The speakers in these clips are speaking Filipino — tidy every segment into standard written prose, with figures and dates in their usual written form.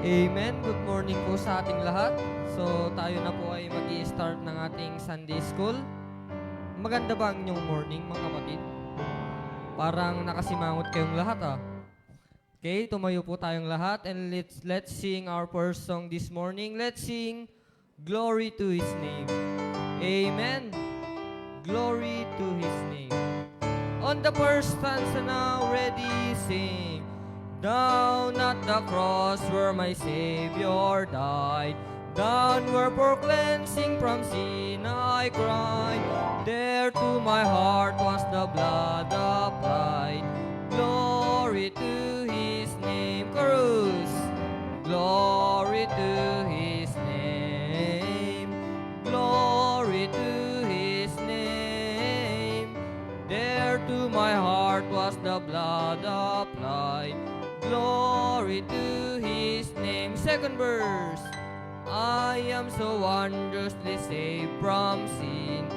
Amen. Good morning po sa ating lahat. So, tayo na po ay mag-i-start ng ating Sunday School. Maganda ba ang inyong morning, mga kapatid? Parang nakasimangot kayong lahat, ah. Okay, tumayo po tayong lahat and let's sing our first song this morning. Let's sing Glory to His Name. Amen. Glory to His name. On the first stanza now, ready, sing. Down at the cross where my Savior died, down where for cleansing from sin I cried. There to my heart was the blood applied. Glory to His name, chorus. Glory to His name. Glory to His name. There to my heart was the blood applied. Glory to His name. Second verse. I am so wondrously saved from sin.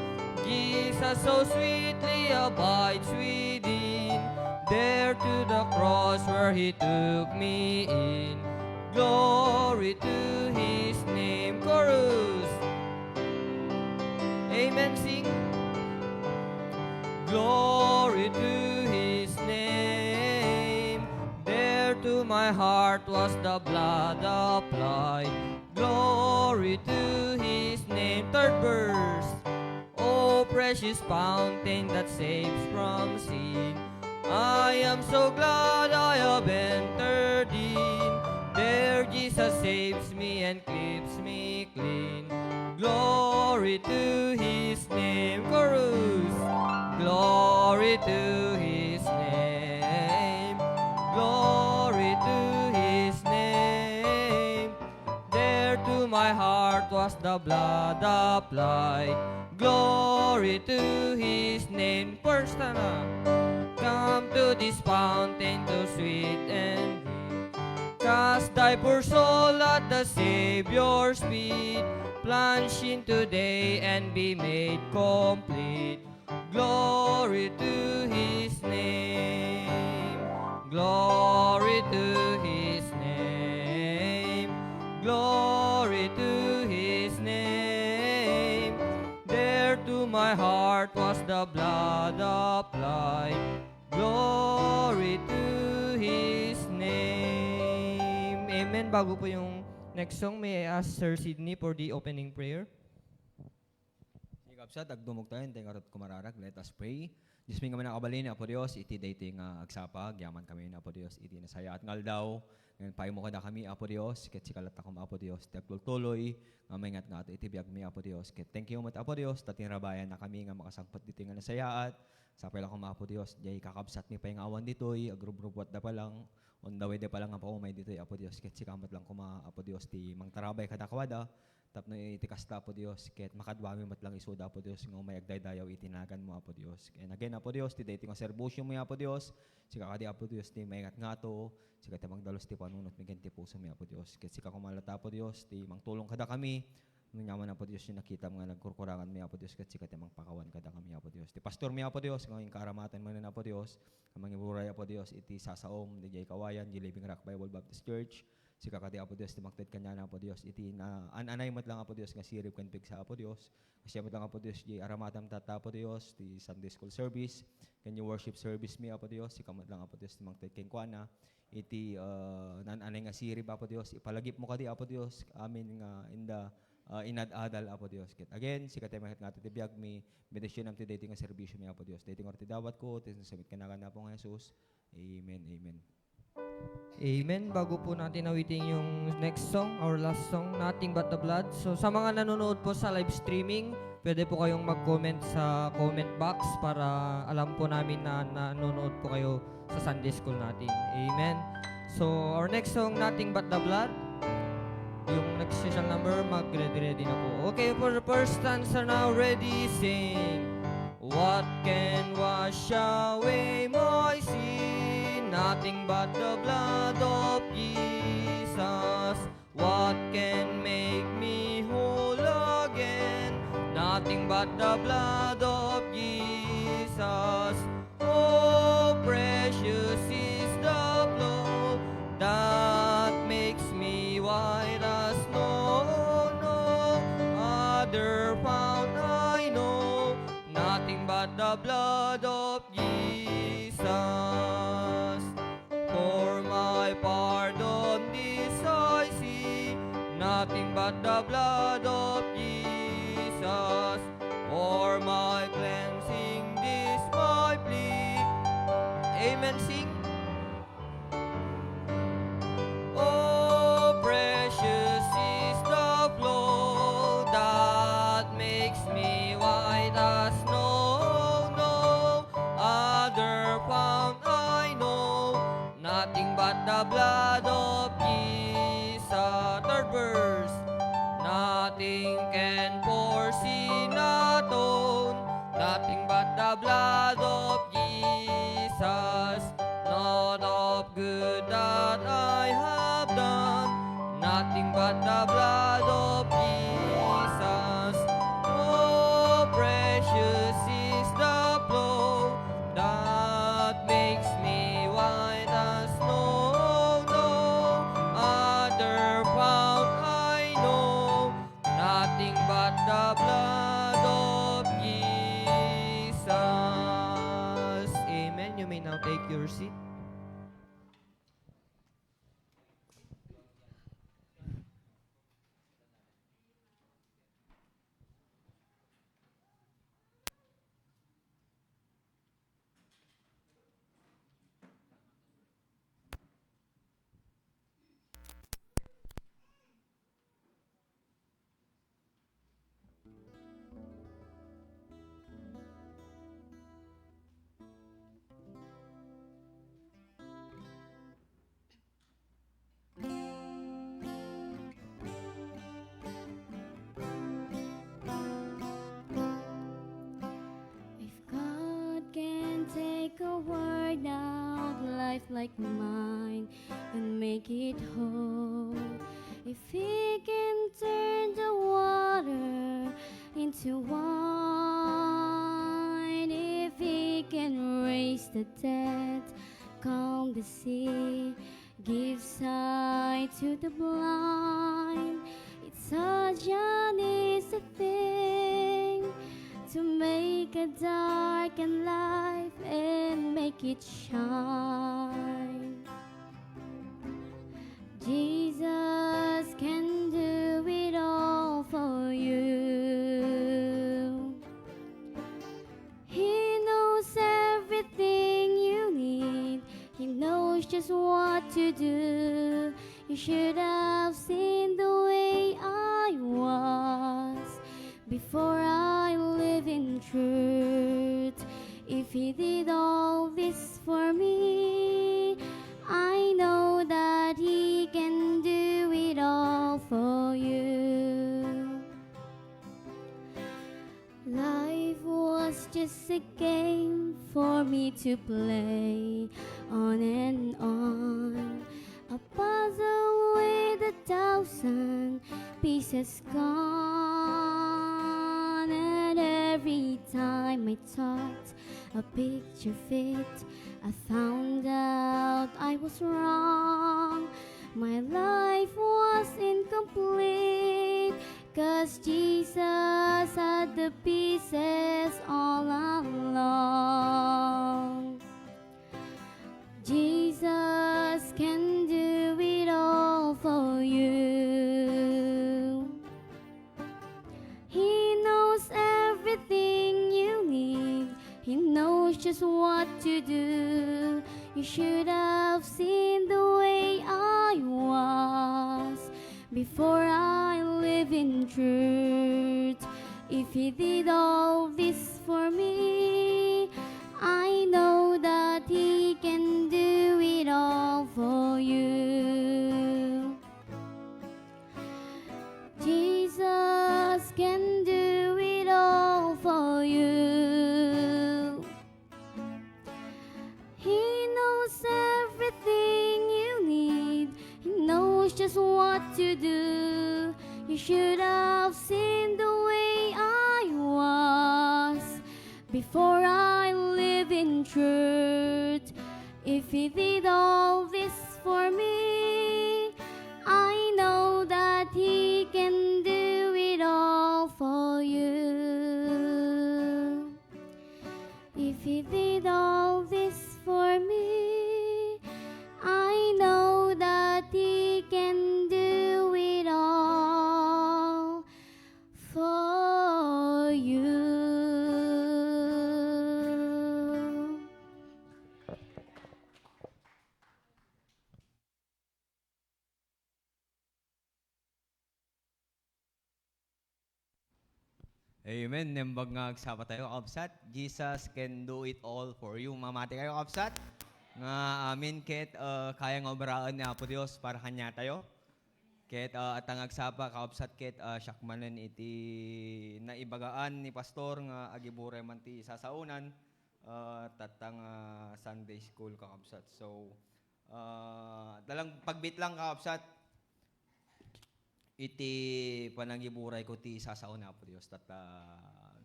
Jesus so sweetly abides within. There to the cross where He took me in. Glory to His name. Chorus. Amen. Sing. Glory to His name. There to my heart was the blood applied. Glory to His name. Third verse. Oh, precious fountain that saves from sin, I am so glad I have entered in. There Jesus saves me and keeps me clean. Glory to His name. Chorus. Glory to His name. Glory to His name. There to my heart was the blood applied. Glory to His name. First na. Come to this fountain to sweet and deep. Cast thy poor soul at the Savior's feet. Plunge in today and be made complete. Glory to His name. Glory to His name. Glory to His name. There to my heart was the blood applied. Glory to His name. Amen. Bago po yung next song, may I ask Sir Sidney for the opening prayer? Kapsat, agdumog tayo, tengarot kumararag, let us pray. Diyos may nga manakabalin, Apo Diyos, iti dating agsapag, yaman kami na Apo Diyos, iti nasaya at ngaldaw. Ngayon, payo mo kada kami, Apo Diyos, ket sikalat akom, Apo Diyos, tagtultuloy, nga may ngat nga iti biyag mi, Apo Diyos. Ket thank you mat, Apo Diyos, tatinrabayan na kami nga makasangpat dito nga nasayaat. Sapay lang Apo Diyos, jay kakabsat mi pa yung awan ditoy, agrub-rubwat da pa lang, on the way da pa lang nga paumay ditoy, Apo Diyos. Ket sikamat lang kuma, Apo Diyos, ti mangtarabay kada kawada. Tapno itikasta po Dios ket makadwami mat lang isuda po Dios nga may agdaydayaw itinagan mo Apo Dios. And again Apo Dios ti dating serbusyo mo Apo Dios. Sika kadi Apo Dios ti mayngat ngato, sika ti magdalos ti panunot miken ti puso mi Apo Dios. Ket sika kumalata Apo Dios ti mangtulong kada kami. Nunyaman Apo Dios yung nakita mga nagkurkurangan mi Apo Dios ket sika ti mangpakawan kada kami Apo Dios. Ti pastor mi Apo Dios nga karamatan man Apo Dios. Mangiburay Apo Dios iti sasaom di jay kawayan di Living Rock Bible Baptist Church. Sika kati Apo Dios, ti magtid kanya na Apo Diyos. Iti na ananay mat lang Apo Diyos, nga sirip kan pig sa Apo Diyos. Kasi mat lang Apo Diyos, di aramatam tata Apo Diyos, ti Sunday School service, kanya worship service mi Apo Diyos, sika mat lang Apo Diyos, ti magtid ken kuana. Iti nananay nga sirip Apo Diyos, ipalagip mo kadi Apo Diyos, amin nga inad-adal Apo Diyos. Again, sika tayo mahit nga ti biyag mi, bedesyon am ti dating nga serbisyo mi Apo Diyos. Dating or ti dawat ko, ti samit kanagan na po nga Jesus. Amen, amen. Amen. Bago po natin awitin yung next song, our last song, Nothing But The Blood. So sa mga nanonood po sa live streaming, pwede po kayong mag-comment sa comment box para alam po namin na nanonood po kayo sa Sunday School natin. Amen. So our next song, Nothing But The Blood. Yung next social number, mag-ready na po. Okay, for the first stanza now, ready, sing. What can wash away my sin? Nothing but the blood of Jesus. What can make me whole again? Nothing but the blood of Jesus. Oh, precious is the blood that makes me other found I know, nothing but the blood of Jesus. For my pardon this I see, nothing but the blood of Jesus. For my cleansing this my plea. Amen, sing. Oh, precious is the flow that makes me white as snow. No other fount I know, nothing but the blood of Jesus. Third verse. Nothing can foresee atone, nothing but the blood of Jesus. Not of good that I have done, nothing but the blood of Jesus. Oh, precious is the flow that makes me white as snow. No other fount I know, nothing but the blood of Jesus. Amen. You may now take your seat. If God can take a worn out life like mine and make it whole, if He can turn the water into wine, if He can raise the dead, calm the sea, give sight to the blind, it's such an easy thing to make a darkened life and make it shine. Jesus can do it all for you. He knows everything you need. He knows just what to do. You should have seen the way I was before I live in truth. If He did all this for me, I know that He can do it all for you. Life was just a game for me to play on and on, a puzzle with 1,000 pieces gone, and every time I thought a picture fit, I found out I was wrong. My life was incomplete, 'cause Jesus had the pieces all along. Jesus can do it all for you. He knows everything you need. He knows just what to do. You should have seen the way I was before I live in truth. If He did all this for me, I know that He can do it all for you. Jesus can do it all for you. He knows everything you need. He knows just what to do. You should have seen the way I was before I live in truth. If He did all this for me, I know that He can do it all for Amen. Nembag nga agsapa tayo, Kapsat. Jesus can do it all for you. Mamati kayo, Kapsat. Nga amin, ket kaya nga obraan ni Apo Dios para kanya tayo. Ket at ang agsapa, Kapsat, ket syakmanen iti naibagaan ni Pastor nga agibure man ti sasaunan tatang Sunday school, Kapsat. So, dalang pagbit lang, Kapsat, iti panangiburay ko ti sasauna po Dios tat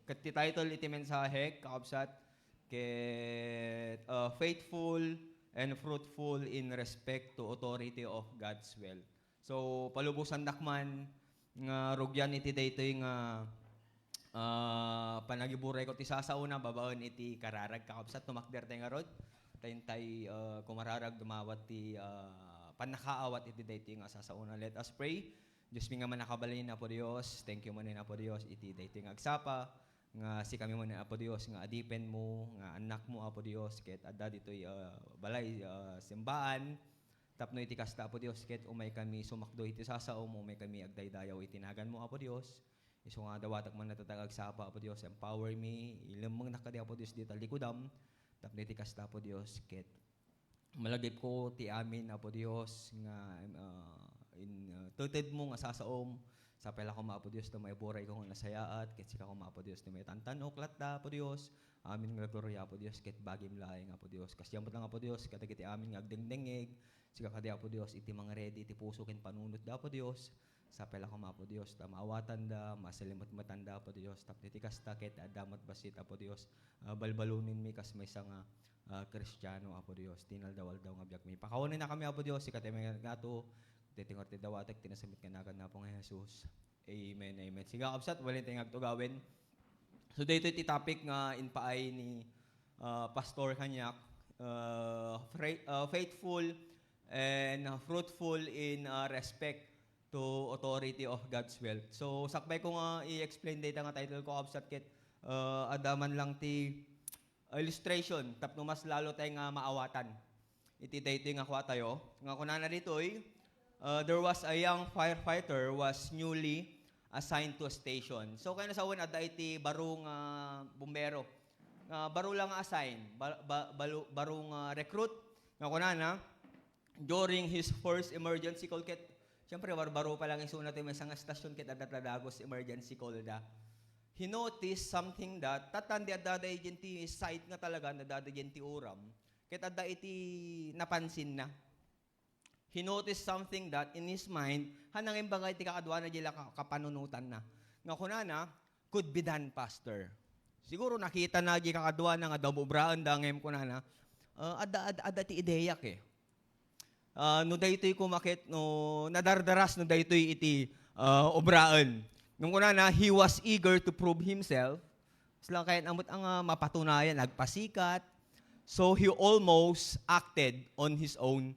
ket ti title iti mensahe kakabsat ket faithful and fruitful in respect to authority of God's will. So palubusan dakman nga rugyan iti daytoy nga panagiburay ko ti sasauna babaen iti kararag kakabsat tumakder tay nga rod tay kumararag dumawat ti panakaawat iti daytoy nga sasauna. Let us pray. Diyos mi nga man nakabalin na po Diyos. Thank you man na po Diyos. Iti daytoy nga agsapa. Nga si kami man na po Diyos. Nga adipen mo. Nga anak mo po Diyos. Ket adda dito'y balay simbaan. Tapno iti kasta po Diyos. Ket umay kami sumakdo iti sasaom. Umay kami agdaydayaw itinagan mo po Diyos. Iso nga dawatak man natatag agsapa po Diyos. Empower me. Ilamang nakadya po Diyos dito likudam. Tapno iti kasta po Diyos. Ket malagip ko ti amin po Diyos. Nga tutid mo nga sasaom sa pela ko maapo Dios na may buray ko nga nasayaat ket sika ko maapo Dios na may tantanok latta po Dios amin nga glorya po Dios ket bagim laeng nga po Dios kasjamot lang nga po Dios kadagiti amin nga agdengdengeg sika kadya po Dios iti mga ready iti puso ken panunot da po Dios sa pela ko maapo Dios ta maawatan da masalimot matanda po Dios tapno iti kasta ket adamat basit po Dios balbalunin mi kas may nga Kristiyano apo Dios tinaldawal daw nga biag mi pakawanin na kami apo Dios sika tayo nga to titingor ti dawatek tinasamit ka nagan na po nga Jesus. Amen, amen. Siga kapsat, walin tayong agtugawin. So dito iti topic nga inpaay ni Pastor Kanyak, faithful and fruitful in respect to authority of God's will. So sakbay ko nga i-explain dito nga title ko kapsat ket adaman lang ti illustration tapno mas lalo tayo nga maawatan. Iti dito nga kwa tayo. Nga kunana dito'y there was a young firefighter was newly assigned to a station. So kaya nasawan adda iti barong bumbero. Baro lang assign, barong recruit. Nga kunana during his first emergency call ket siyempre baro pa lang isuna ti may nga stasyon ket adda tadagos emergency call da. He noticed something that tatandi adda iti site nga talaga nadada iti uram. Ket adda iti napansin na. He noticed something that in his mind, hanangin bagay ti kakadwa na dila kapanunutan na. Nga kunana, could be done, Pastor. Siguro nakita na di kakadwa na nga dabubraan da ngayem kunana, ada ti ideyak eh. No daytoy kumakit, no nadardaras no daytoy iti obraan. Nung kunana, he was eager to prove himself. Sila kaya amot ang mapatunayan, nagpasikat. So he almost acted on his own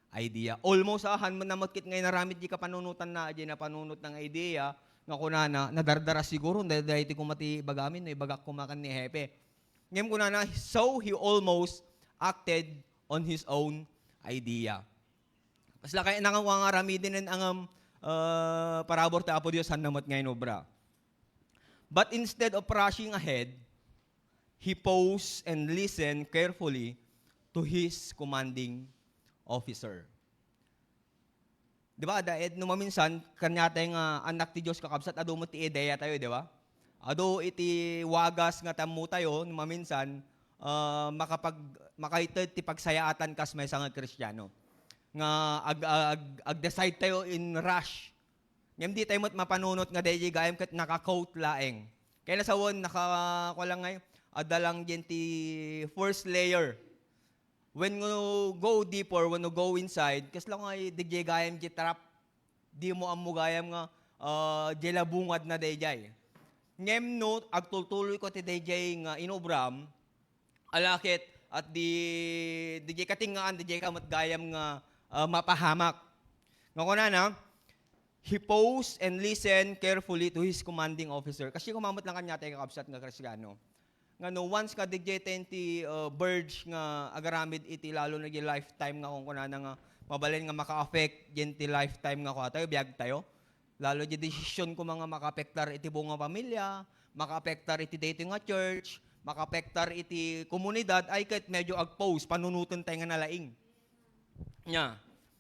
idea. Almost han man namot kit ngay naramid di ka panunutan na di na panunot ng idea nga kunana nadardara siguro dahil iti kumati bagamin no ibagak kumakan ni hepe. Ngem kunana so he almost acted on his own idea. Kasla kay nang aramidin ang parabor ta Apo Dios han namot ngay obra. But instead of rushing ahead, he paused and listened carefully to his commanding officer. Di ba, daed no maminsan, kanya tayong anak ti Diyos kakabsat, ado mo ti ideya tayo, di ba? Ado iti wagas nga tamu tayo, no maminsan, makaitid ti pagsayaatan kas may nga Kristiyano. Nga ag-decide tayo in rush. Ngem di tayo mapanunot nga dahi gayam kat naka-coat laeng. Kaya nasawon, nakakulang ngayon, adalang din ti first layer. When you go deeper, when you go inside, kas lang ay digay gayam di trap, di mo amu gayam nga di labungad na dayjay. Ngem no, agtultuloy ko ti dayjay nga inobram, alakit at di katingaan, di kamat gayam nga mapahamak. Nga kunana, he paused and listened carefully to his commanding officer. Kasi kumamot lang kanya tayo kakabsat nga Kristiyano. Nga no, once ka digyaten ti birds nga agaramid iti lalo na di lifetime nga kung kunana nga mabalin nga maka-affect din ti lifetime nga ko tayo, biyag tayo. Lalo di desisyon ko mga maka-affectar iti buong pamilya, makaapektar iti dito nga church, makaapektar iti komunidad, ay kat medyo agpose, panunutan tayo nga nalaing. Yeah.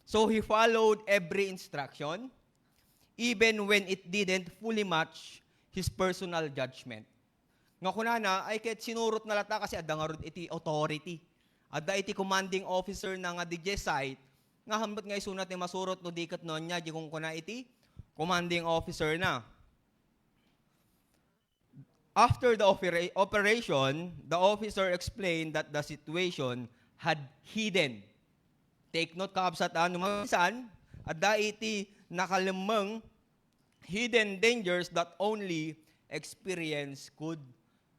So he followed every instruction, even when it didn't fully match his personal judgment. Nga kunana, ay kat sinurot na lata kasi adda nga iti authority. Adda iti commanding officer na nga DJ site, nga hambot nga isunat ni masurot no dikat noon niya, di kung kuna iti commanding officer na. After the operation, the officer explained that the situation had hidden. Take note kakabsat numaminsan, adda iti nakalimang hidden dangers that only experience could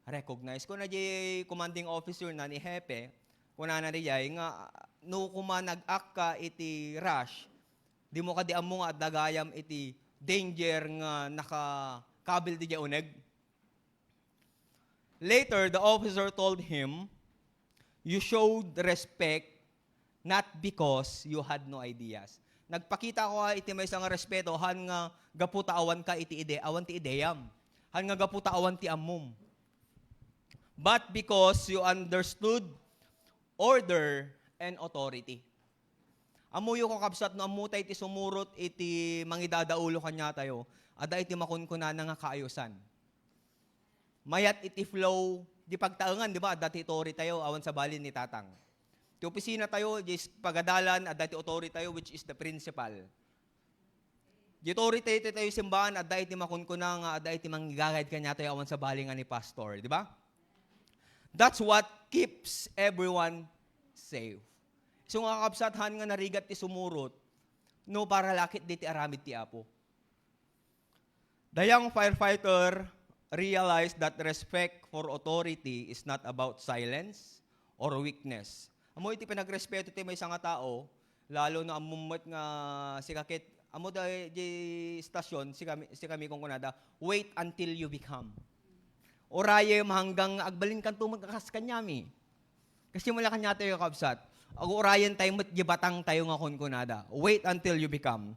recognize. Kung na di commanding officer na ni Hepe, kung na nariyay nga, no kuma nag-act ka iti rush, di mo ka di amo nga at dagayam iti danger nga naka-kabil di uneg. Later, the officer told him, you showed respect not because you had no ideas. Nagpakita ko iti may isang respeto, han nga gaputa awan ka iti awan ti ideyam. Han nga gaputa awan ti ammum. But because you understood order and authority. Amuyo ko kapsat no amutay iti sumurot iti mangidadaulo kanya tayo, ada iti makunkuna nga kaayusan. Mayat iti flow, di pagtaangan, di ba? Dati authority tayo, awan sa balin ni Tatang. Ti opisina tayo, di pagadalan, at dati authority tayo, which is the principal. Di authority tayo simbahan, at dati makunkuna nga, at dati manggagayad kanya tayo, awan sa balin nga ni pastor, di ba? That's what keeps everyone safe. So nga kapsathan nga narigat ti sumurot, no para lakit di ti aramid ti Apo. The young firefighter realized that respect for authority is not about silence or weakness. Amo iti pinagrespeto ti may nga tao, lalo na amumot nga si kakit, amo da di stasyon, si kami kung kunada, wait until you become. Orayem hanggang agbalin kan tumag kakas kanyami. Kasi mula kanya tayo kabsat. Orayan tayo matgibatang tayo nga kunada. Wait until you become.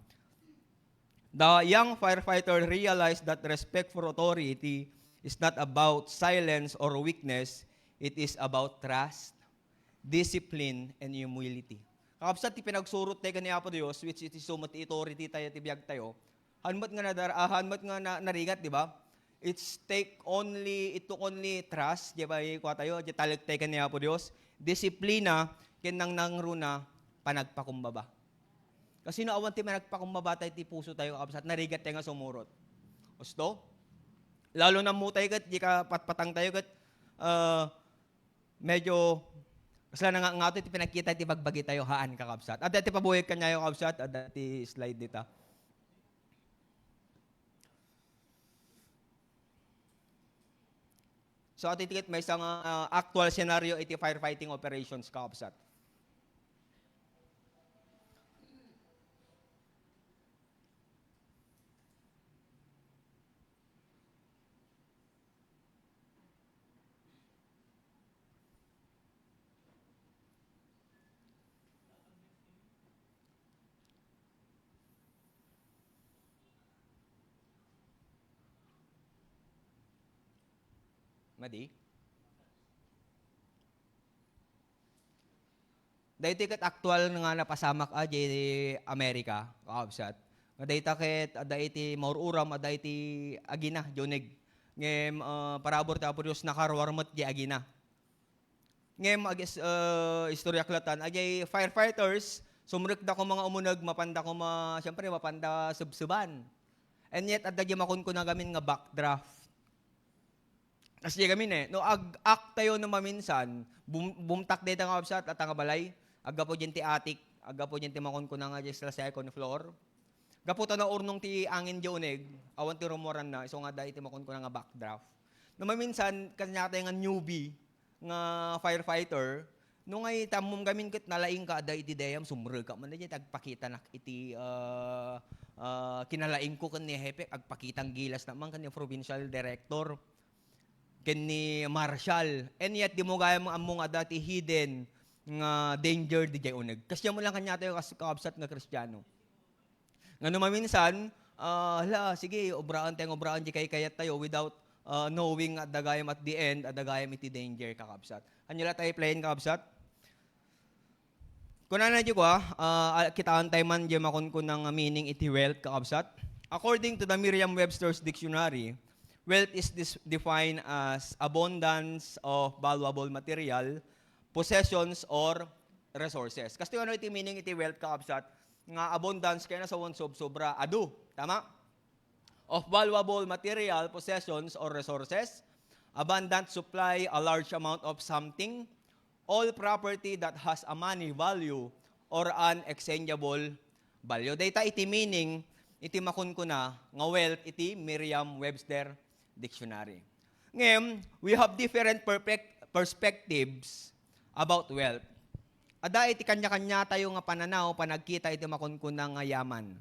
The young firefighter realized that respect for authority is not about silence or weakness. It is about trust, discipline, and humility. Kakabsat, pinagsurot tayo ni Apo Dios, which it is so much authority tayo, tibiyag tayo. Hanmat nga narigat, di ba? It took only trust, di ba, ikuha tayo, di talag tayo ni Apo Dios, disiplina, kinang nangruna, panagpakumbaba. Kasi naawan ti managpakumbaba tayo, ti puso tayo, kakabsat, narigat tayo nga sumurot. Gusto? Lalo na mo tayo, di ka patpatang tayo, medyo, kasi na nga ito, pinakita, ti bagbagi tayo, haan kakabsat. At dati pabuhay ka niya yung kakabsat, at dati slide dita. So, at itikit, may isang actual scenario, iti firefighting operations kakabsat. Madi? Dahil tikat actual nga napasamak di Amerika, kaabsat. Dahil takit, dahil iti maururam, dahil iti agina, jonig. Ngem, parabor tapo Diyos nakarwarmat di agina. Ngem, istorya klatan, ajay firefighters, sumrik da ko mga umunag, mapanda ko siyempre, mapanda subsuban. And yet, adagya makon ko na gamin nga backdraft. Kasi kami no ag-act tayo na maminsan, bumtak dito nga website at nga balay, aga po dyan ti attic, aga po dyan ti makon ko na nga dyan sa second floor. Gaputa na urnong ti angin dyan unig, awan ti rumoran na, so nga dahil ti makon ko na nga backdraft. No maminsan, kanya tayo nga newbie, nga firefighter, no ngay tamum gamin kat nalaing ka, dahil iti dayam, sumrug ka man na dyan, agpakita na iti kinalaing ko kan ni Hepe, agpakitang gilas naman kan ni provincial director, ni Marshall. And yet, di mo gaya mga dati hidden nga danger di jay uneg. Kasi mo lang kanya tayo kakabsat nga Kristiyano. Nga naman minsan, sige, obraan di kay kayat tayo without knowing at dagayam at the end, at dagayam iti danger kakabsat. Anyala tayo playin kakabsat? Kunan na ko kitaan tayo man di makon ko ng meaning iti wealth kakabsat. According to the Merriam-Webster's dictionary, wealth is defined as abundance of valuable material, possessions, or resources. Kasi ano iti meaning iti wealth kakabsat? Nga abundance kaya na sa sobra adu. Tama? Of valuable material, possessions, or resources, abundant supply, a large amount of something, all property that has a money value or an exchangeable value. Data iti meaning, iti makunkuna, nga wealth iti Merriam-Webster Dictionary. Ngayon, we have different perspectives about wealth. Ada iti kanya-kanya tayo nga pananaw, panagkita iti makunkuna nga yaman.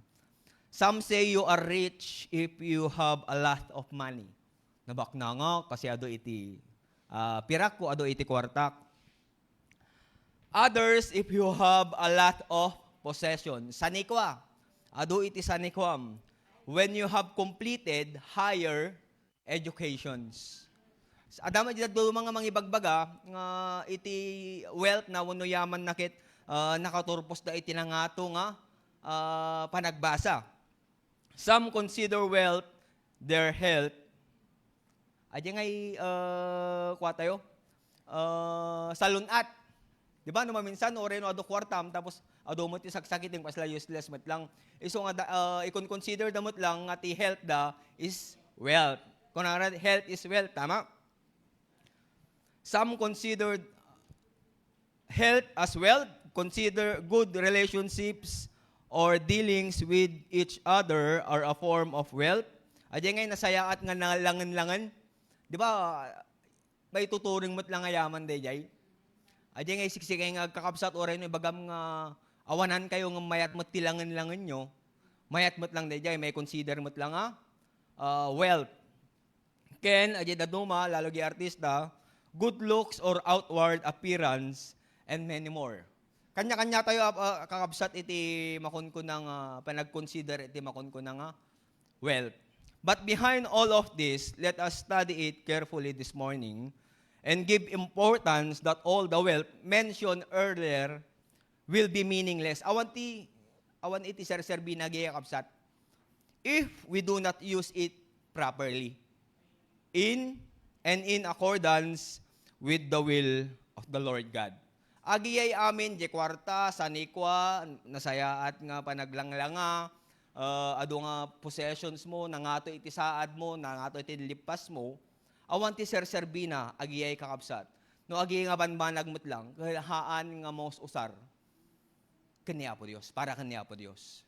Some say you are rich if you have a lot of money. Nabak na nga, kasi ado iti pirak ko, ado iti kwartak. Others, if you have a lot of possessions. Sanikwa, ado iti sanikwam. When you have completed higher educations. Adama dito mga ibagbaga, nga iti wealth na wano yaman nakit nakaturpos da iti nangato nga panagbasa. Some consider wealth their health. Adya ngay, kuha tayo, salunat. Di ba, no maminsan, o rin o ado kwartam, tapos ado mo ti saksakiting pasla useless mat lang. Iso nga, ikon consider damot lang, nga ti health da is wealth. Kung nga, health is wealth, tama? Some consider health as wealth, consider good relationships, or dealings with each other are a form of wealth. Adya ngay nasayaat nga nalangan-langan. Di ba, may tuturing mo't lang ayaman day jay. Adya ngay siksikay nga kakabsat oray no ibagam nga awanan kayo nga mayat mo't tilangan-langan nyo. Mayat mo't lang day jay, may consider mo't lang wealth. Ken, adya daduma, lalo gi artista, good looks or outward appearance, and many more. Kanya-kanya tayo kakabsat iti makunko ng panag-consider iti makunko ng wealth. But behind all of this, let us study it carefully this morning and give importance that all the wealth mentioned earlier will be meaningless. Awan iti serserbi na gaya kapsat. If we do not use it properly, in accordance with the will of the Lord God. Agiyay amin, di kwarta, sanikwa, nasayaat nga panaglanglanga, ado nga possessions mo, nangato iti saad mo, nangato iti lipas mo, awan ti serserbina, agiyay kakabsat. No agiyay nga banbanag mo't lang, haan nga mos usar, kaniya po Diyos, para kaniya po Diyos.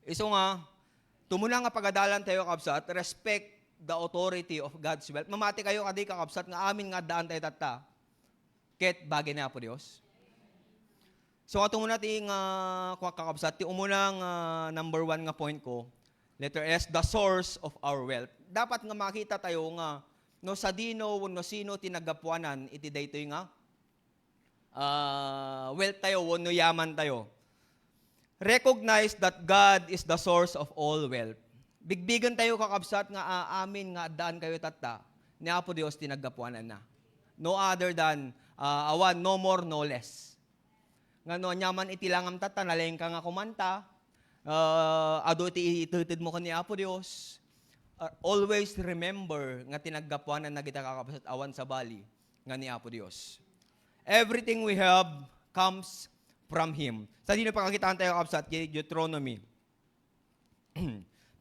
Iso nga, tumuna nga pagadalan tayo kakabsat, respect the authority of God's will. Mamati kayo kadi kakabsat, nga amin nga daan tayo tata, ket bagay na po Diyos. So ato muna ting kakabsat, ti umunang number 1 nga point ko, letter S, the source of our wealth. Dapat nga makita tayo nga, no sa dino, no sino tinagapuanan, iti daytoy nga, wealth tayo, no yaman tayo. Recognize that God is the source of all wealth. Bigbigan tayo kakabsat nga amin nga daan kayo tata, ni Apo Diyos tinagapuanan na. No other than awan, no more, no less. Nga no, nyaman itilangam tata, nalaing ka nga kumanta, ado iti itutid mo ka ni Apo Diyos. Always remember nga tinaggapuanan na kita kakapasat awan sa bali nga ni Apo Diyos. Everything we have comes from Him. Sa dino pakakitaan tayo kakapasat, Deuteronomy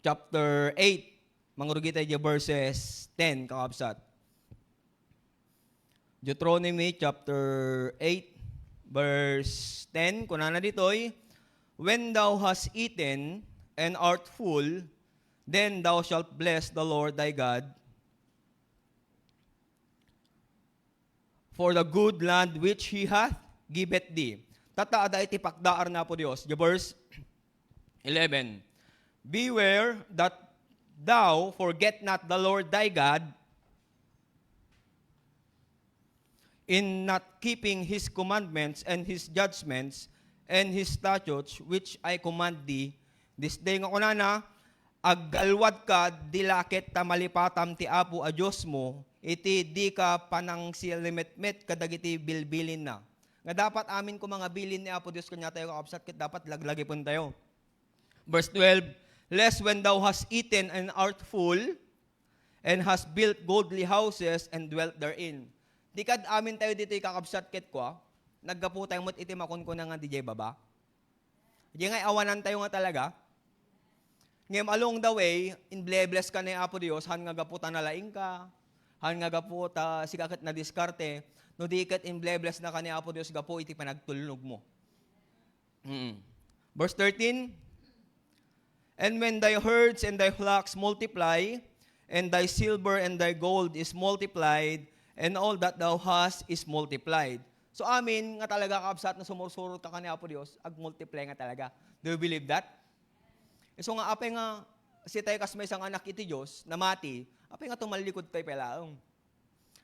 chapter 8, mangurugi tayo verses 10 kakapasat. Deuteronomy chapter 8, verse 10, kunana ditoy, when thou hast eaten and art full, then thou shalt bless the Lord thy God for the good land which He hath giveth thee. Tataada iti pakdaar na po Diyos. Verse 11, beware that thou forget not the Lord thy God in not keeping His commandments and His judgments and His statutes which I command thee this day. Nga kunana, aggalwad ka, dilakit ta malipatam ti Apo a Diyos mo, iti di ka panang silimetmet kadagiti bilbilin na. Nga dapat amin ko mga bilin ni Apo Diyos kanya tayo kakapsat, kit dapat laglagi pun tayo. Verse 12, lest when thou hast eaten and art full, and hast built goodly houses and dwelt therein. Di kad amin tayo dito kakapsat kit ko, naggapu tayo mo't iti makon ko na nga DJ baba. Di nga awanan tayo nga talaga. Ngayon along the way, bless ka ni Apo Diyos, han nga gaputa na laing ka, han nga gaputa sikakit na diskarte, no di kat bless na ka ni Apo Diyos, gapu iti panagtulnog mo. Verse 13, and when thy herds and thy flocks multiply, and thy silver and thy gold is multiplied, and all that thou hast is multiplied. So amin nga talaga kapsat na sumursurot ka ni Apo Diyos, ag-multiply nga talaga. Do you believe that? So nga apay nga si tayo kas may isang anak iti Diyos na mati, apay nga tumalikod tayo palaong.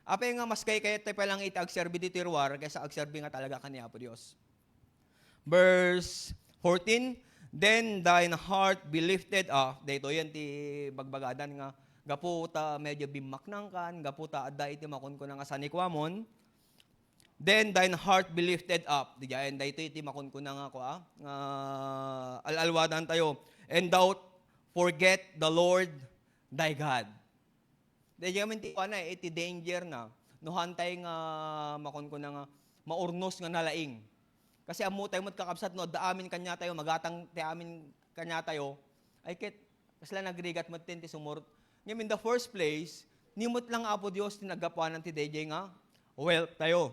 Apay nga mas kay tayo palang iti agserbi di tirwar kaysa agserbi nga talaga ka ni Apo Diyos. Verse 14, then thine heart be lifted up. Dito yan ti bagbagadan nga gaputa medyo bimaknang kan, gaputa adda iti makon ko nga sanikwamon. Then thine heart be lifted up. Diyan dito iti makon ko nga ko alalwadan tayo. And thou forget the Lord thy God. Diyan man ti ana iti danger na no hantay nga makon ko nga maurnos nga nalaing. Kasi amo tayo mo't kakabsat no da amin kanya tayo magatang ti amin kanya tayo ay ket kasla nagrigat mo ti sumurot. Ngayon, in the first place, nimot lang Apo Diyos tinagapuanan ti DJ nga, well, tayo.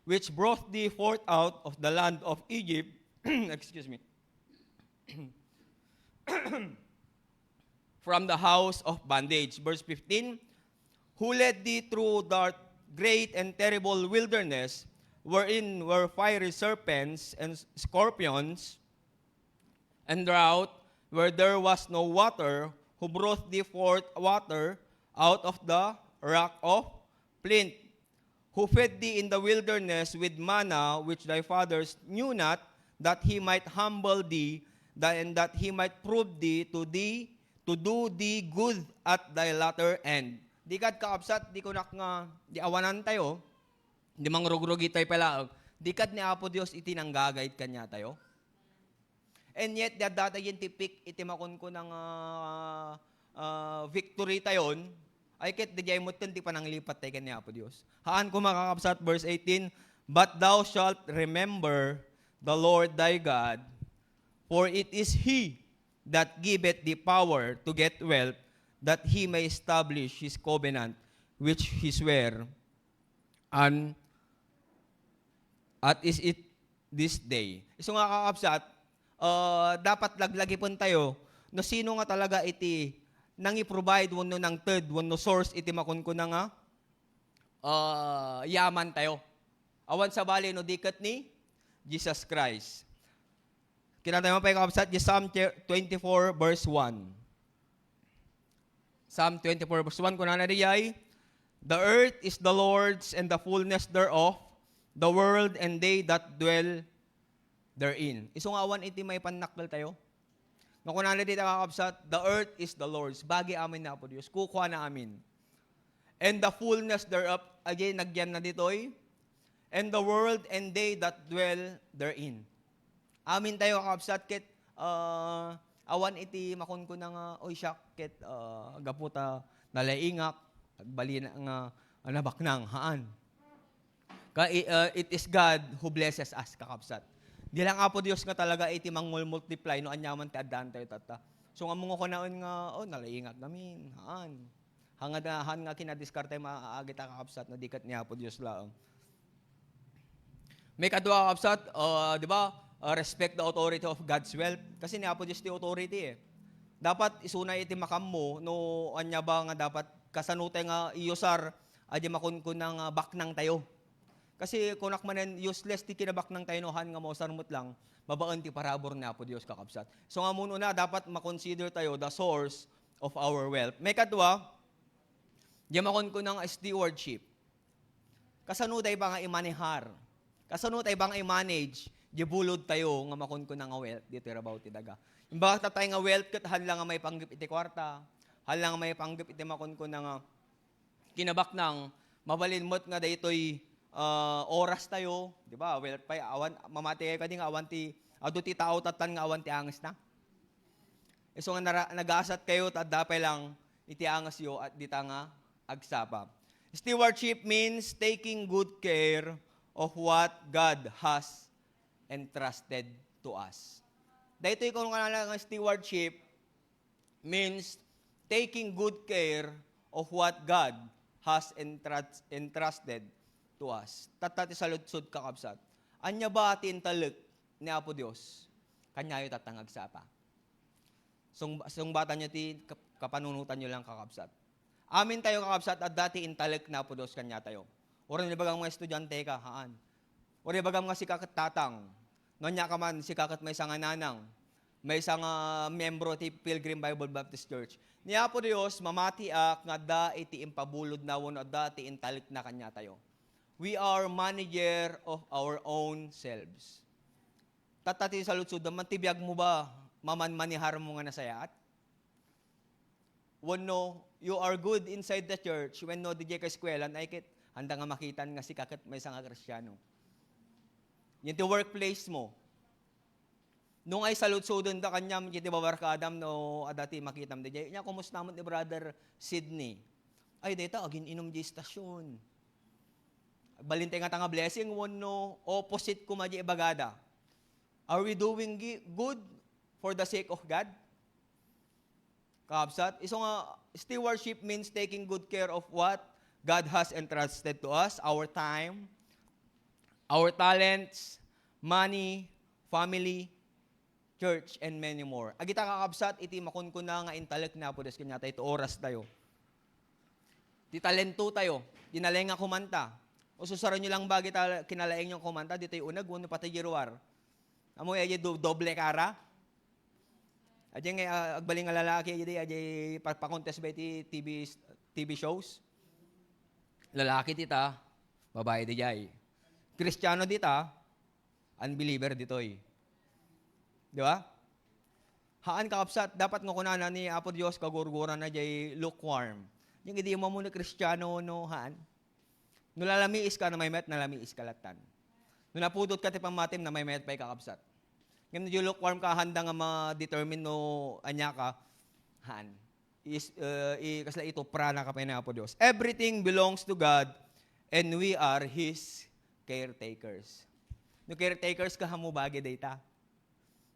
Which brought thee forth out of the land of Egypt, excuse me, from the house of bondage. Verse 15, who led thee through the great and terrible wilderness, wherein were fiery serpents and scorpions, and drought, where there was no water, who brought thee forth water out of the rock of flint, who fed thee in the wilderness with manna, which thy fathers knew not, that he might humble thee, and that he might prove thee to do thee good at thy latter end. Di kad kaapsat, di ko nga, di awanan tayo, di mangrugrogi tayo pala, di kad ni Apo Diyos itinanggagayt kanya tayo. And yet, dadatayin tipik itimakon ko ng victory tayon, ay ket di jay mo ti pananglipat tayo kanya Apo Diyos. Haan ko makakapsat, verse 18, but thou shalt remember the Lord thy God, for it is He that giveth thee power to get wealth, that He may establish His covenant, which He sware, and at is it this day. So nga kakapsat, dapat laglagi pun tayo no sino nga talaga iti nang i-provide wano ng third, wano source iti makon ko na nga yaman tayo. Awan sa bali no dikat ni Jesus Christ. Kinatay mo pa yung kapsat, Psalm 24 verse 1. Psalm 24 verse 1, kuna na diyay, the earth is the Lord's and the fullness thereof, the world and they that dwell therein. Isungawan iti may panakbal tayo. Nga kunala dito kakapsat, the earth is the Lord's. Bagi amin na po Diyos. Kukuha na amin. And the fullness thereof, again, nagyan na dito'y, and the world and they that dwell therein. Amin tayo kakapsat, ket, awan iti makon ko na nga, oy siyak, ket, gaputa, nalaingak, agbali na nga, nabaknang, haan. It is God who blesses us, kakapsat. Di lang Apo Diyos nga talaga iti multiply no anyaman ti addaan tayo tata. So nga mga kunaon nga nalaingat namin, haan. Hangadahan nga kinadiskarte maaagit ang kakapsat na dikat ni Apo Diyos laang. May kadwa kakapsat, di ba? Respect the authority of God's wealth. Kasi ni Apo Diyos ti authority eh. Dapat isunay iti makam mo no anya ba nga dapat kasanutay nga iyosar adi makunkun ng baknang tayo. Kasi kunak manen useless ti kinabak ng tainohan nga mo sarmut lang, babaan ti parabor na po Diyos kakapsat. So nga muna na, dapat makonsider tayo the source of our wealth. May kadwa, di makon ko ng stewardship. Kasanuday ba nga imanihar? Kasanuday ba nga i-manage? Di bulod tayo nga makon ko ng wealth, dito rabaw ti daga. Imbaka tatay nga wealth kat halang nga may panggap iti kwarta, halang nga may panggap iti makon ko na nga kinabak nang mabalin mo't nga daytoy oras tayo, di ba? Wealth pa awan mamati kayo kadi nga awan ti adu ti tao tatan nga awan ti angas na. So nga nagasat kayo at dapay lang iti angas yo at dita nga agsapa. Stewardship means taking good care of what God has entrusted to us. Dahito kung kanala nga stewardship means taking good care of what God has entrusted to us. Tatati sa lutsod kakabsat. Anya ba atin talek ni Apo Dios? Kanyayo tatangag sapa. Sung bata nyo ti kapanunutan nyo lang kakabsat. Amin tayo kakabsat at dati intalek na Apo Dios kanya tayo. Oran bagang mga estudyante ka, haan. Oran bagang mga sikakat tatang. Nonya ka man, sikakat may isang nanang. May isang membro ti Pilgrim Bible Baptist Church. Ni Apo Dios, mamati nga da iti impabulod na wano da ti intalik na kanya tayo. We are manager of our own selves. Tatati sa lutsud, mantibiyag mo ba mamanmanihar mo nga nasayat? When no, you are good inside the church, when no, DJ ka eskwela, naikit, handa nga makitan nga si kakit may isang Kristyano. Yung ti workplace mo, nung ay saludsudon da kanyam, kiti babarkadam no adati makitam DJ. Nya kumusta mo ni Brother Sydney? Ay data agin inom di stasyon. Balintay nga tanga blessing no opposite ko maji ibagada. Are we doing good for the sake of God? Kabsat, iso nga stewardship means taking good care of what God has entrusted to us, our time, our talents, money, family, church, and many more. Agita kakabsat, iti makon ko na nga intalek na po des kanya tayo, ito oras tayo. Ti talento tayo, dinalay nga kumanta. O susaran nyo lang ba kinalaeng yung kumanta, dito yung unag, uno pati giruar. Amoy ay doble kara. Adyan nga, agbaling nga lalaki, adyan pakontes ba iti TV shows? Lalaki tita, babae di jay. Kristiyano dita, unbeliever ditoy. Di ba? Haan kakapsat, dapat nga kunana ni Apo Dios kagurguran na jay lukewarm. Yung hindi mo muna Kristiyano, no, haan? Nulalamis ka na may met, nalamiis kalatan. Nulapudot ka tipang matim na may met pa'y kakapsat. Ngayon yung lukewarm ka, handa nga ma-determine no anya ka, haan. Kasla ito, prana ka pa ni Apo Dios. Everything belongs to God and we are His caretakers. No caretakers ka hamo bagay data.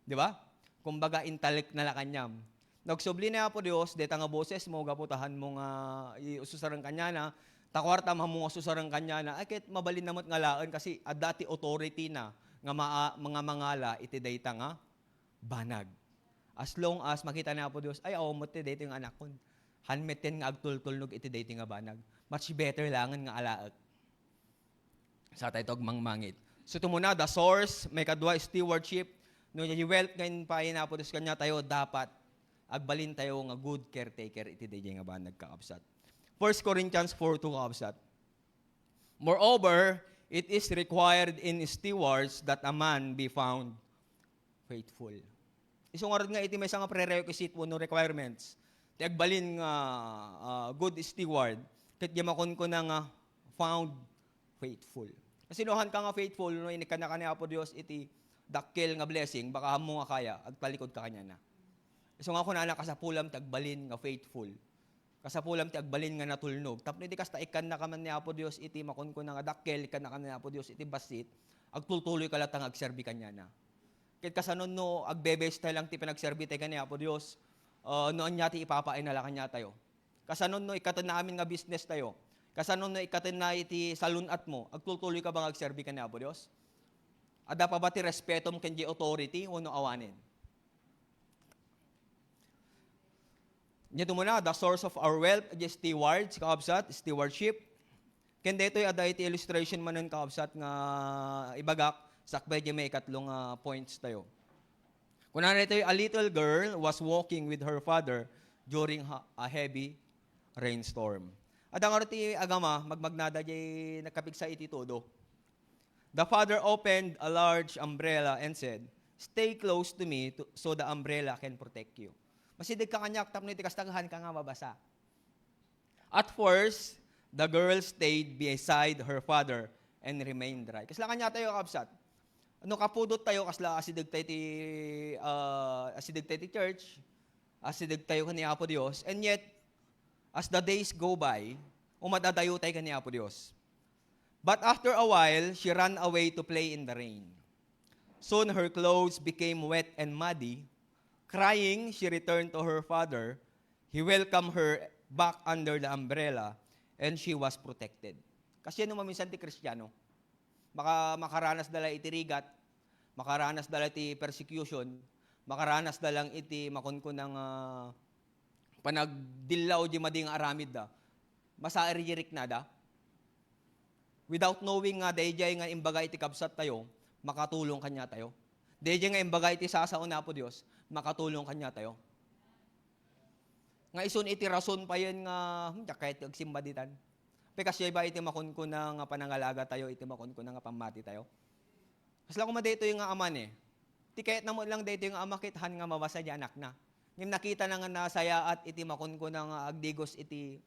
Di ba? Kumbaga intalik na lakanyam. Nagsubli na po Dios, deta nga boses mo, gaputahan mo nga iususarang kanya na, takwarta mo nga susarang kanya na, ay kahit mabalin namot nga laan kasi dati authority na nga mga mangala iti data nga banag. As long as makita na po Dios, ay mo ti data yung anak kon. Hanmeten nga agtultulnog iti data nga banag. Much better langan nga alaak. Sa tayo mangmangit. So ito muna, the source, may kadwa stewardship, no yung wealth ngayon pa na po Dios kanya tayo, dapat agbalin tayo nga good caretaker iti data nga banag kakabsat. 1 Corinthians 4:2 kakabsat. Moreover, it is required in stewards that a man be found faithful. Isong arad nga iti may nga prerequisite po no requirements. Ti agbalin nga good steward, ket yamakon ko na nga found faithful. Kasi nohan ka nga faithful, no inikan na kanya po Dios iti dakkel nga blessing, baka hamo nga kaya, agtalikod ka kanya na. So nga kunana kasapulam ti agbalin nga faithful. Kasapulam ti agbalin nga natulnog. Tapno iti kasta ikan na kaman ni Apo Dios iti makon ko nga dakkel, ikan na kaman ni Apo Dios iti basit, agtultuloy ka latang agserbi kanya na. Kit kasanon no agbebes tayo lang ti pinagserbi tayo kanya Apo Dios, noon niya ti ipapain na lang kanya tayo. Kasanon no ikatan na amin nga business tayo. Kasanon no ikatan na iti salunat mo, agtultuloy ka bang agserbi kanya Apo Dios? Ada pa ba ti respeto mo kenji authority o no awanin? Nito muna, the source of our wealth, stewards, kaabsat, stewardship. Kende ito yung iti illustration man nun kaabsat nga ibagak, sakbay may ikatlong points tayo. Kung ito a little girl was walking with her father during a heavy rainstorm. At ang ariti agama, magmagnada nagkapigsa iti todo. The father opened a large umbrella and said, stay close to me so the umbrella can protect you. Masidig ka kanyak, tapno iti kastagahan ka nga mabasa. At first, the girl stayed beside her father and remained dry. Kasla kanya tayo kapsat. Ano kapudot tayo, kasla asidig tayo ti church, asidig tayo kani Apo Dios, and yet, as the days go by, umadadayo tayo kani Apo Dios. But after a while, she ran away to play in the rain. Soon her clothes became wet and muddy. Crying, she returned to her father. He welcomed her back under the umbrella, and she was protected. Kasi nung maminsan ti Kristiyano, makaranas dala iti rigat, makaranas dala iti persecution, makaranas dalang iti makunko ng panagdillaw di mading aramid da. Masairirik na da. Without knowing nga, dayjay nga imbaga iti kabsat tayo, makatulong kanya tayo. Dayjay nga imbaga iti sasaon na po Diyos, makatulong kanya tayo. Nga isun iti rason pa yun nga, kahit agsimba ditan. Kasi ba iti makunko na nga panangalaga tayo, iti makunko na nga pamati tayo. Kasla kuma dito yung nga aman eh. Ti kahit namo lang dito yung ama kithan nga mawasa di anak na. Ngim nakita na nga nasaya at iti makunko na nga agdigos iti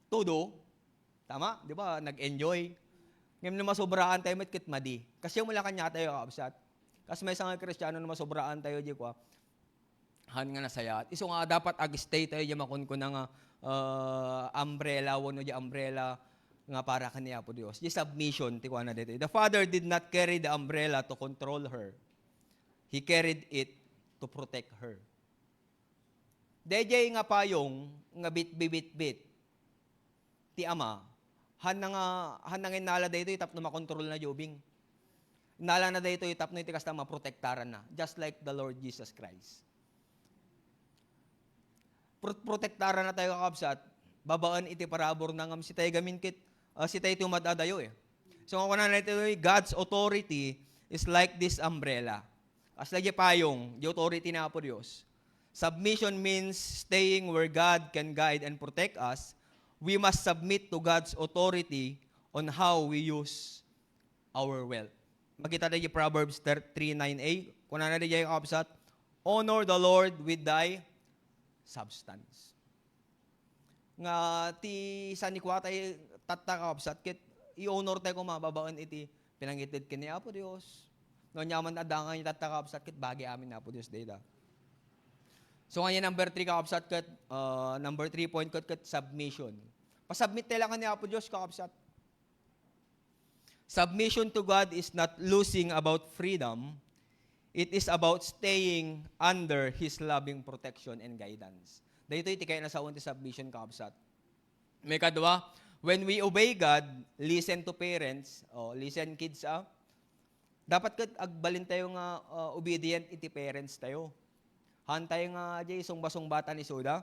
todo. Tama? Di ba? Nag-enjoy. Ngayon na masobraan tayo met kitmadi. Kasi mula kanya tayo kakabsat. Kasi may isang Kristiyano na masobraan tayo di ko. Han nga nasaya. Iso nga dapat ag-stay tayo di makon ko na nga umbrella, wano di umbrella nga para kaniya po Diyos. Di submission, ti ko na dito. The father did not carry the umbrella to control her. He carried it to protect her. Dejay nga payong nga bit. Ti ama, han nga inala dito itap na makontrol na jubing. Inala na dito itap na itikas na maprotektaran na. Just like the Lord Jesus Christ. Protektaran na tayo kakabsat, babaan iti parabor na ngam si tayo gaminkit, si tayo tumadadayo eh. So kung na ito, God's authority is like this umbrella. As lagi payong, the authority na po Diyos. Submission means staying where God can guide and protect us. We must submit to God's authority on how we use our wealth. Makita tayo Proverbs 3:9a. Kung na tayo kakabsat, honor the Lord with thy substance. Nga ti sanikwa tayo tatakabsat kit i-honor tayo kung mababaan iti pinangitid kini Apo Dios. No nyaman adangan yung tatakabsat kit bagi amin Apo Dios data. So ngayon number 3 kakabsat kit number 3 point kit submission. Pasubmit tayo lang ni Apo Dios kakabsat. Submission to God is not losing about freedom. It is about staying under His loving protection and guidance. Dito iti kaya na sa unti submission kakabsat. May kadwa, when we obey God, listen to parents, listen kids dapat kat agbalin tayo nga obedient iti parents tayo. Hantay nga jay basong bata ni Soda.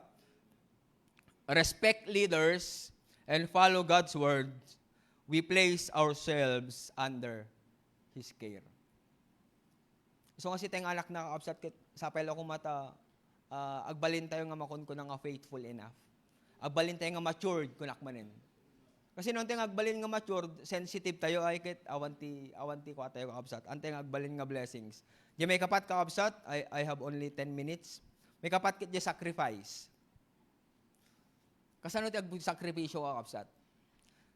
Respect leaders and follow God's word. We place ourselves under His care. So kasi tayong anak na kakabsat kit sapay ako mata agbalin tayo nga makon ko na nga faithful enough. Agbalin tayo nga matured kunak manin. Kasi nung tayong agbalin nga matured, sensitive tayo ay kit awanti ko tayo kakabsat. Antay nga agbalin nga blessings. Di may kapat kakabsat, I have only 10 minutes. May kapat kit di sacrifice. Kasano ti ag-sakripisyo kakabsat?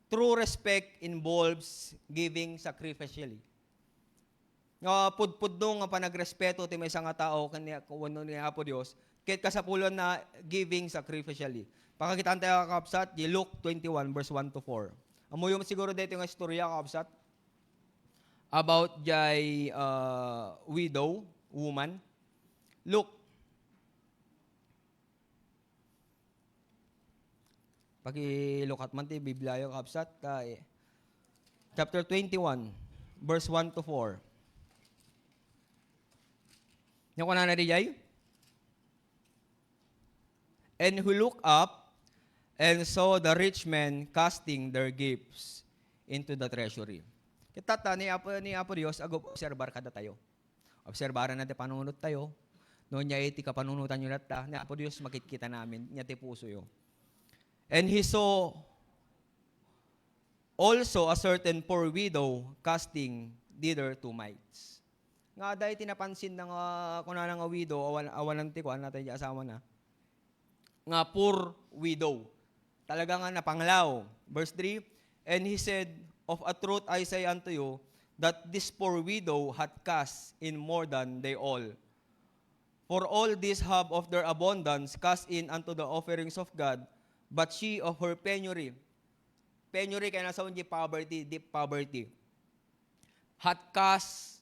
True respect involves giving sacrificially. Nga pudpudno nga panagrespeto ti may nga tao kanya kuno ni Apo Dios ket kasapulon na giving sacrificially. Pakakitaan tayo kakabsat di Luke 21 verse 1 to 4. Amo yung siguro dito nga istorya kakabsat about jay widow woman. Luke Paki-look at man ti Biblia yung kakabsat chapter 21 verse 1 to 4. Yung kanana di jay? And who looked up and saw the rich men casting their gifts into the treasury. Kitata ni Apo Dios, obserbar kada tayo. Obserbaran natin panunod tayo. Noon niya iti kapanunutan nyo nata, ni Apo Dios makikita namin, niya ti puso yo. And he saw also a certain poor widow casting thither 2 mites. nga dahil tinapansin ng kuna nga widow, awan ti ko, natin yung asawa na, nga poor widow. Talaga nga napanglaw. Verse 3, and he said, of a truth I say unto you, that this poor widow hath cast in more than they all. For all these have of their abundance cast in unto the offerings of God, but she of her penury kaya nasa di poverty, deep poverty, hath cast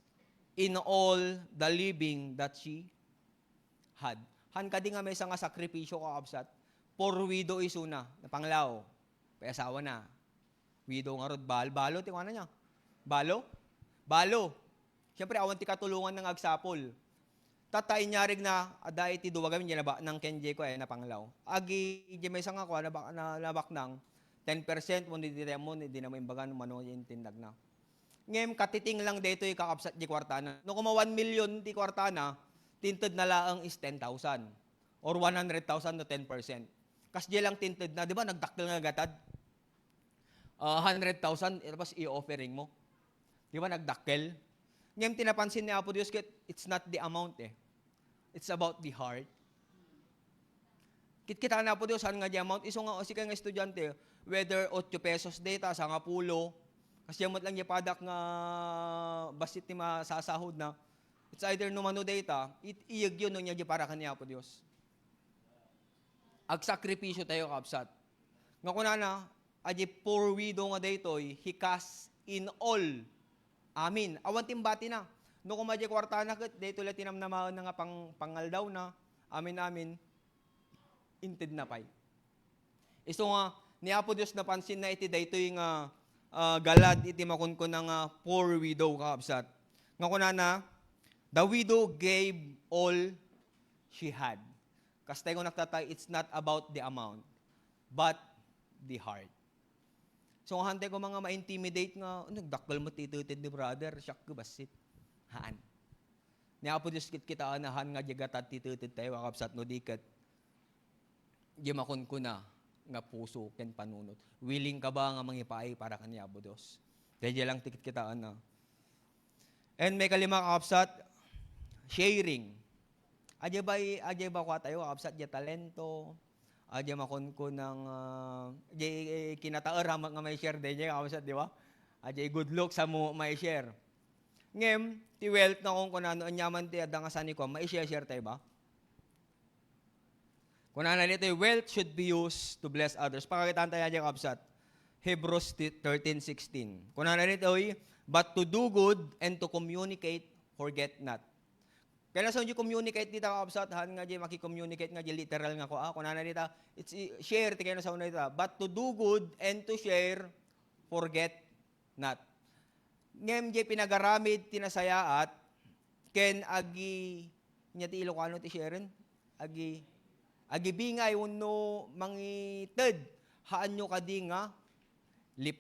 in all the living that she had. Han ka di nga may isang sakripisyo kakabsat. Poor widow isuna, napanglaw, payasawa na. Widow nga rod, balo, tingnan na niya. Balo. Siyempre, awan ti katulungan ng agsapol. Tatay niya rin na, aday ti duwagam niya na ng kenje ko napanglaw. Agi, di may isang ako, nabak ng 10% mo, hindi na may imbagan, mano yung tindag na. Ngayon, katiting lang dito yung kakapsat di kwartana. No kuma 1 million di kwartana, tinted na laang is 10,000. Or 100,000 to 10%. Kas di lang tinted na, di ba, nagdaktil nga gatad? 100,000, tapos i-offering mo. Di ba, nagdakkel? Ngayon, tinapansin ni Apo Diyos, it's not the amount It's about the heart. Kita na Apo Diyos, saan nga di amount? Iso nga, o si kaya nga estudyante, whether 8 pesos data, sa nga pulo, kasi yamot lang yung padak nga basit ni masasahod na, it's either numano data, iyag yun nung niya para kanya Apo Diyos. Agsakripisyo tayo kapsat. Nga kuna na, aji poor widow nga daytoy, he cast in all. Amin. Awan timbati na. No kung madya kwarta na kat, dayto la tinamnamaon na nga pangal daw na. Amin. Inted na pay. Iso nga, ni Apo Diyos napansin na iti daytoy nga galad iti makunkun ng poor widow kakabsat. Nga kuna na, the widow gave all she had. Kasi tayo nagtatay, it's not about the amount, but the heart. So, hantay ko mga ma-intimidate nga, nagdakbal mo titutid ni brother, siyak ko basit. Haan. Ni Apo Diyos kita anahan nga diyagatad titutid tayo, kakabsat no dikat. Diyamakon ko na, nga puso, ken panunot. Willing ka ba nga mangipaay para kanya Apo Diyos? Dahil lang tikit kita na. And may kalima kakabsat, sharing. Adya ba ko tayo, kakabsat diya talento, adya makon ko ng kinataer nga may share din niya, kakabsat, di ba? Adya good look sa mo may share. Ngem, ti wealth na kung kunano, anyaman ti adang asani ko, may share tayo ba? Kunana nito, wealth should be used to bless others. Pakakitaan tayo adya, kakabsat. Hebrews 13:16. Kunana nito, but to do good and to communicate, forget not. Kaya nasa yung communicate dito kakabsat, han nga di maki-communicate nga di literal nga ko. Kung nana dito, it's share, ti kaya nasa una dito. But to do good and to share, forget not. Ngem di pinagaramid, tinasayaat, ken agi, niya ti Ilocano ti sharein, agi bingay, uno mangited, haan nyo kadi nga,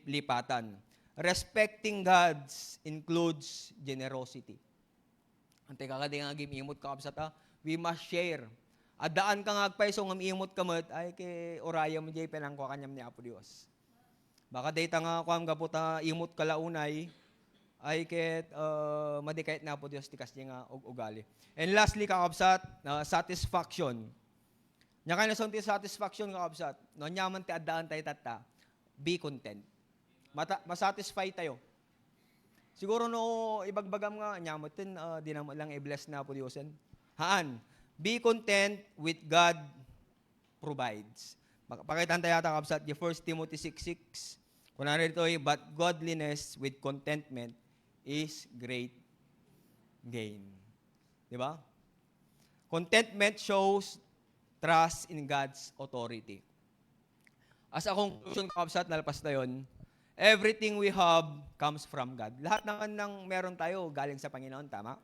lipatan. Respecting God's includes generosity. Ante ka nga gimimot ka kapsat, we must share. Adaan ka nga agpay, so ngimimot ka mat, ay kay oraya mo jay penangko kanyam ni Apo Dios. Baka dayta nga kuam gaputa imot ka launay, ay ket madikait na Apo Dios tikas niya nga ugali. And lastly ka kapsat, satisfaction. Nya kay nason ti satisfaction ka kapsat, no nyaman ti adaan tay tatta, be content. Masatisfy tayo. Siguro no ibagbagam nga nyamutin di na lang i-bless na po Diyosen. Haan, be content with God provides. Pakitaan tayo yata kapsat di 1 Timothy 6:6. Kunwari ito but godliness with contentment is great gain. Di ba? Contentment shows trust in God's authority. As a conclusion kapsat, nalpas na yun, everything we have comes from God. Lahat naman ng meron tayo galing sa Panginoon, tama?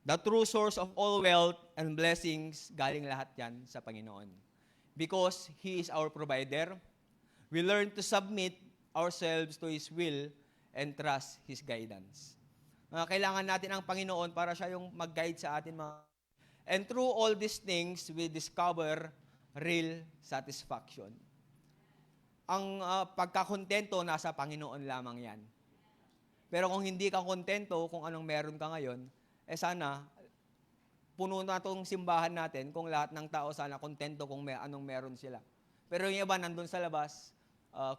The true source of all wealth and blessings, galing lahat yan sa Panginoon. Because He is our provider, we learn to submit ourselves to His will and trust His guidance. Kailangan natin ang Panginoon para siya yung mag-guide sa atin. And through all these things, we discover real satisfaction. Ang pagkakontento nasa Panginoon lamang yan. Pero kung hindi ka kontento kung anong meron ka ngayon, sana, puno na itong simbahan natin kung lahat ng tao sana kontento kung may anong meron sila. Pero yung iba nandun sa labas,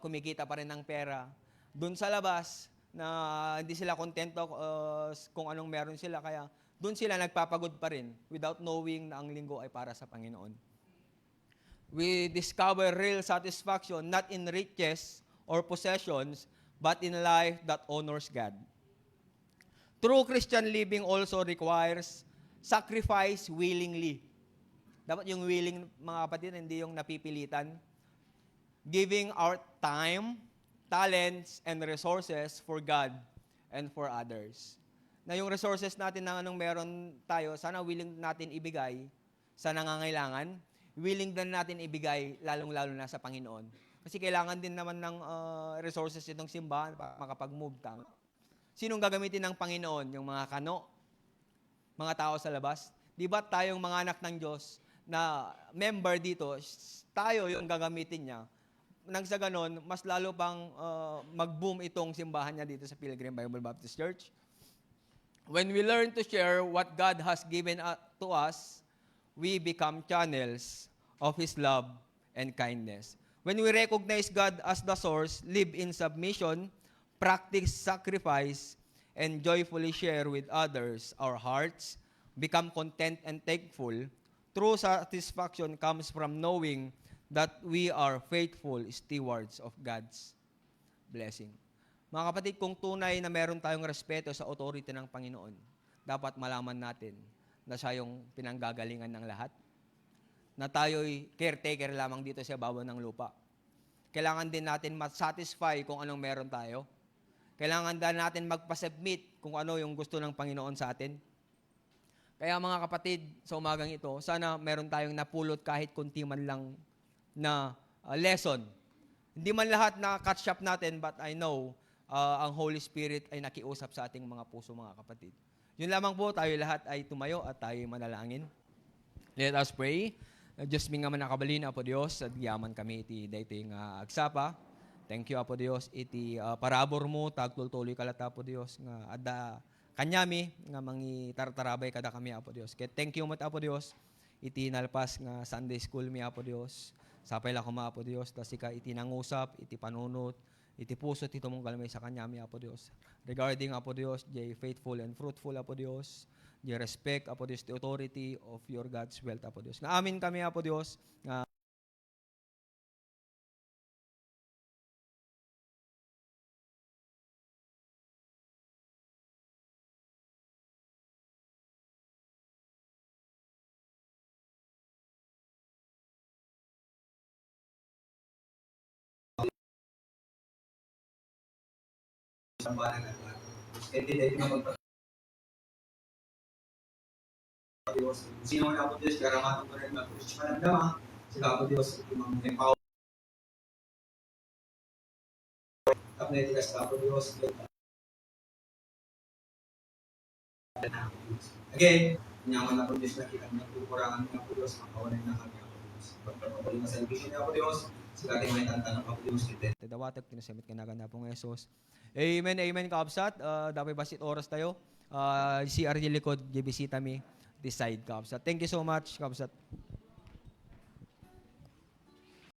kumikita pa rin ng pera. Doon sa labas, na hindi sila kontento kung anong meron sila, kaya doon sila nagpapagod pa rin without knowing na ang linggo ay para sa Panginoon. We discover real satisfaction not in riches or possessions, but in life that honors God. True Christian living also requires sacrifice willingly. Dapat yung willing, mga kapatid, hindi yung napipilitan. Giving our time, talents, and resources for God and for others. Na yung resources natin na anong meron tayo, sana willing natin ibigay sa nangangailangan, willing din natin ibigay lalong-lalo na sa Panginoon. Kasi kailangan din naman ng resources itong simbahan para makapag-move. Tama. Sinong gagamitin ng Panginoon? Yung mga kano? Mga tao sa labas? Di ba tayong mga anak ng Diyos na member dito, tayo yung gagamitin niya? Nang sa ganon, mas lalo pang mag-boom itong simbahan niya dito sa Pilgrim Bible Baptist Church. When we learn to share what God has given to us, we become channels of His love and kindness. When we recognize God as the source, live in submission, practice sacrifice, and joyfully share with others our hearts, become content and thankful, true satisfaction comes from knowing that we are faithful stewards of God's blessing. Mga kapatid, kung tunay na meron tayong respeto sa authority ng Panginoon, dapat malaman natin na siya yung pinanggagalingan ng lahat, na tayo'y caretaker lamang dito sa bawah ng lupa. Kailangan din natin ma-satisfy kung anong meron tayo. Kailangan din natin magpa-submit kung ano yung gusto ng Panginoon sa atin. Kaya mga kapatid, sa umagang ito, sana meron tayong napulot kahit kunti man lang na lesson. Hindi man lahat na catch up natin, but I know ang Holy Spirit ay nakiusap sa ating mga puso, mga kapatid. Yun lamang po, tayo lahat ay tumayo at tayo manalangin. Let us pray. Diyos mi nga man nakabalin, Apo Dios, at yaman kami iti dating agsapa. Thank you, Apo Dios, iti parabor mo, tagtultuloy kalat, Apo Dios, nga adda kanyami, nga mangi tartarabay kada kami, Apo Dios. Kaya thank you mat, Apo Dios, iti nalpas nga Sunday school mi, Apo Dios. Sapay la kuma, Apo Dios, tas ika iti nangusap, iti panunot, iti puso, iti tumunggal may sa kanyami, Apo Dios. Regarding, Apo Dios, jay faithful and fruitful, Apo Dios, you respect, Apo Dios, the authority of your God's wealth, Apo Dios. Nga amin kami, Apo Dios, nga sambahan ng lahat. Kaya hindi na Diyos. Sino ang Apo Diyos, karamato ko rin mag-push managdama. Sila Apo Diyos, empower. Kapnetikas ka Apo Diyos. Again, nyaman Apo Diyos, nakita nagkukurangan ng Apo Diyos, makawalan na kami Apo Diyos. Pagpapalin na salvation ni Apo Diyos, sila ating may tantanong Apo Diyos. Tadawatag, tinasamit ka na ganda po ng Jesus. Amen, amen, kaabsat. Dapat basit oras tayo. CR likod, gibisita mi, decide, kaabsat. Thank you so much, kaabsat.